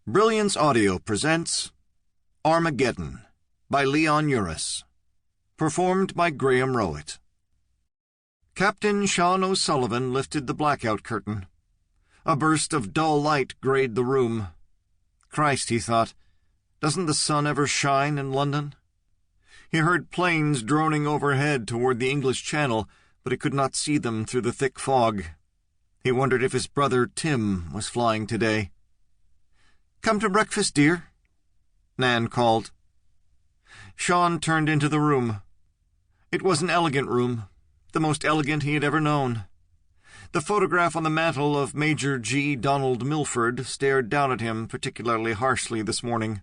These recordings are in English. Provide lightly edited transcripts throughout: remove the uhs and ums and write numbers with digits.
Brilliance Audio presents Armageddon by Leon Uris, performed by Graham Rowett. Captain Sean O'Sullivan lifted the blackout curtain. A burst of dull light grayed the room. Christ, he thought, doesn't the sun ever shine in London? He heard planes droning overhead toward the English Channel, but he could not see them through the thick fog. He wondered if his brother Tim was flying today. "Come to breakfast, dear," Nan called. Sean turned into the room. It was an elegant room, the most elegant he had ever known. The photograph on the mantel of Major G. Donald Milford stared down at him particularly harshly this morning.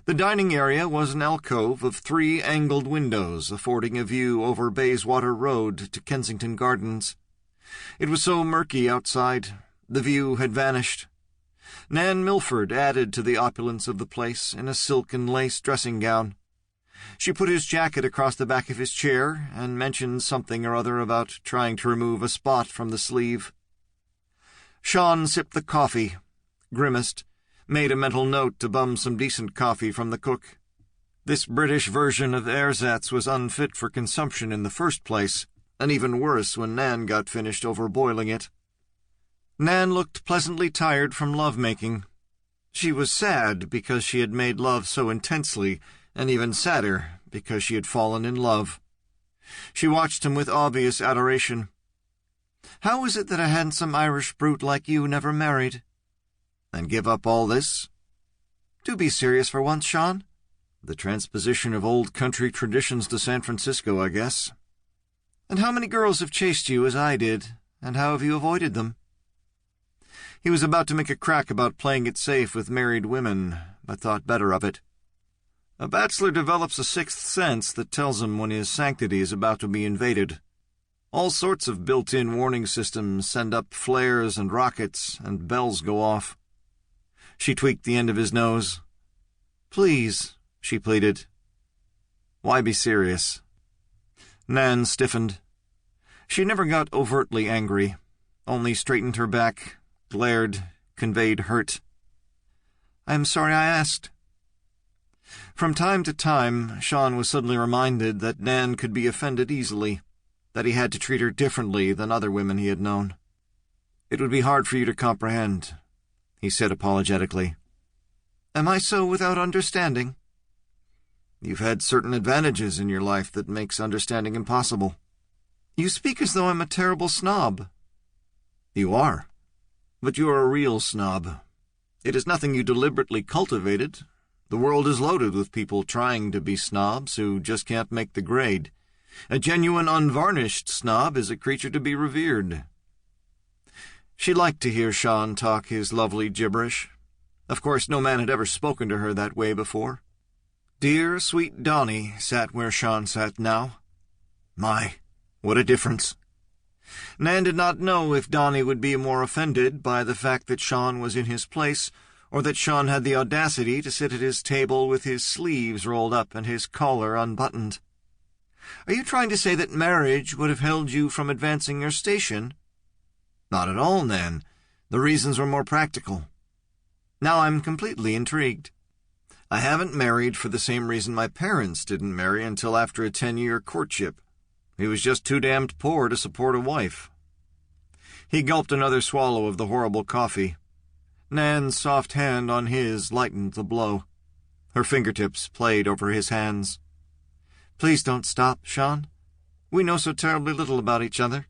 The dining area was an alcove of 3 angled windows affording a view over Bayswater Road to Kensington Gardens. It was so murky outside, the view had vanished. Nan Milford added to the opulence of the place in a silk and lace dressing gown. She put his jacket across the back of his chair and mentioned something or other about trying to remove a spot from the sleeve. Sean sipped the coffee, grimaced, made a mental note to bum some decent coffee from the cook. This British version of ersatz was unfit for consumption in the first place, and even worse when Nan got finished overboiling it. Nan looked pleasantly tired from love-making. She was sad because she had made love so intensely, and even sadder because she had fallen in love. She watched him with obvious adoration. "How is it that a handsome Irish brute like you never married?" "And give up all this?" "Do be serious for once, Sean." "The transposition of old country traditions to San Francisco, I guess." "And how many girls have chased you as I did, and how have you avoided them?" He was about to make a crack about playing it safe with married women, but thought better of it. A bachelor develops a sixth sense that tells him when his sanctity is about to be invaded. All sorts of built-in warning systems send up flares and rockets, and bells go off. She tweaked the end of his nose. "Please," she pleaded. "Why be serious?" Nan stiffened. She never got overtly angry, only straightened her back, glared, conveyed hurt. "I am sorry I asked." From time to time, Sean was suddenly reminded that Nan could be offended easily, that he had to treat her differently than other women he had known. "It would be hard for you to comprehend," he said apologetically. "Am I so without understanding?" "You've had certain advantages in your life that makes understanding impossible." "You speak as though I'm a terrible snob." "You are. But you are a real snob. It is nothing you deliberately cultivated. The world is loaded with people trying to be snobs who just can't make the grade. A genuine, unvarnished snob is a creature to be revered." She liked to hear Sean talk his lovely gibberish. Of course, no man had ever spoken to her that way before. Dear, sweet Donnie sat where Sean sat now. My, what a difference. Nan did not know if Donnie would be more offended by the fact that Sean was in his place, or that Sean had the audacity to sit at his table with his sleeves rolled up and his collar unbuttoned. "Are you trying to say that marriage would have held you from advancing your station?" "Not at all, Nan. The reasons were more practical." "Now I'm completely intrigued." "I haven't married for the same reason my parents didn't marry until after a 10-year courtship. He was just too damned poor to support a wife." He gulped another swallow of the horrible coffee. Nan's soft hand on his lightened the blow. Her fingertips played over his hands. "Please don't stop, Sean. We know so terribly little about each other."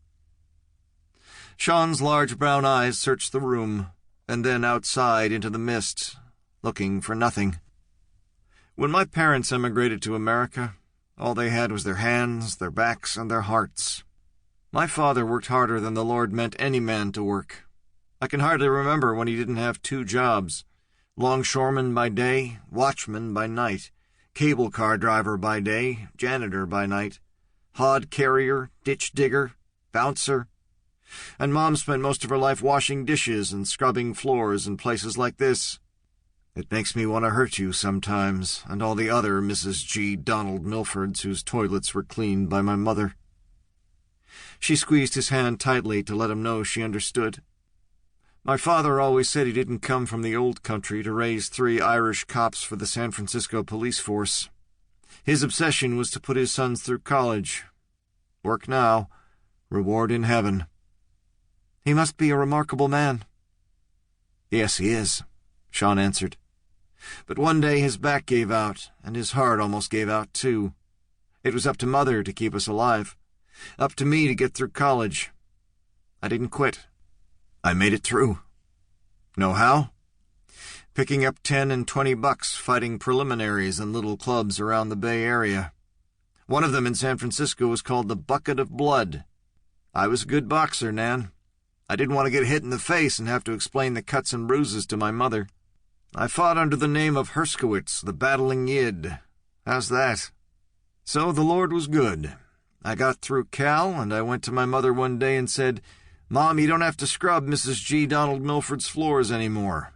Sean's large brown eyes searched the room, and then outside into the mist, looking for nothing. "When my parents emigrated to America, all they had was their hands, their backs, and their hearts. My father worked harder than the Lord meant any man to work. I can hardly remember when he didn't have 2 jobs, longshoreman by day, watchman by night, cable car driver by day, janitor by night, hod carrier, ditch digger, bouncer. And Mom spent most of her life washing dishes and scrubbing floors in places like this. It makes me want to hurt you sometimes, and all the other Mrs. G. Donald Milfords whose toilets were cleaned by my mother." She squeezed his hand tightly to let him know she understood. My father always said he didn't come from the old country to raise 3 Irish cops for the San Francisco police force. His obsession was to put his sons through college. Work now, reward in heaven. He must be a remarkable man. Yes, he is, Sean answered. But one day his back gave out, and his heart almost gave out too. It was up to Mother to keep us alive. Up to me to get through college. I didn't quit. I made it through. Know how? Picking up $10 and $20 fighting preliminaries in little clubs around the Bay Area. One of them in San Francisco was called the Bucket of Blood. I was a good boxer, Nan. I didn't want to get hit in the face and have to explain the cuts and bruises to my mother. I fought under the name of Herskowitz, the Battling Yid. How's that? So the Lord was good. I got through Cal, and I went to my mother one day and said, "Mom, you don't have to scrub Mrs. G. Donald Milford's floors anymore.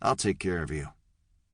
I'll take care of you."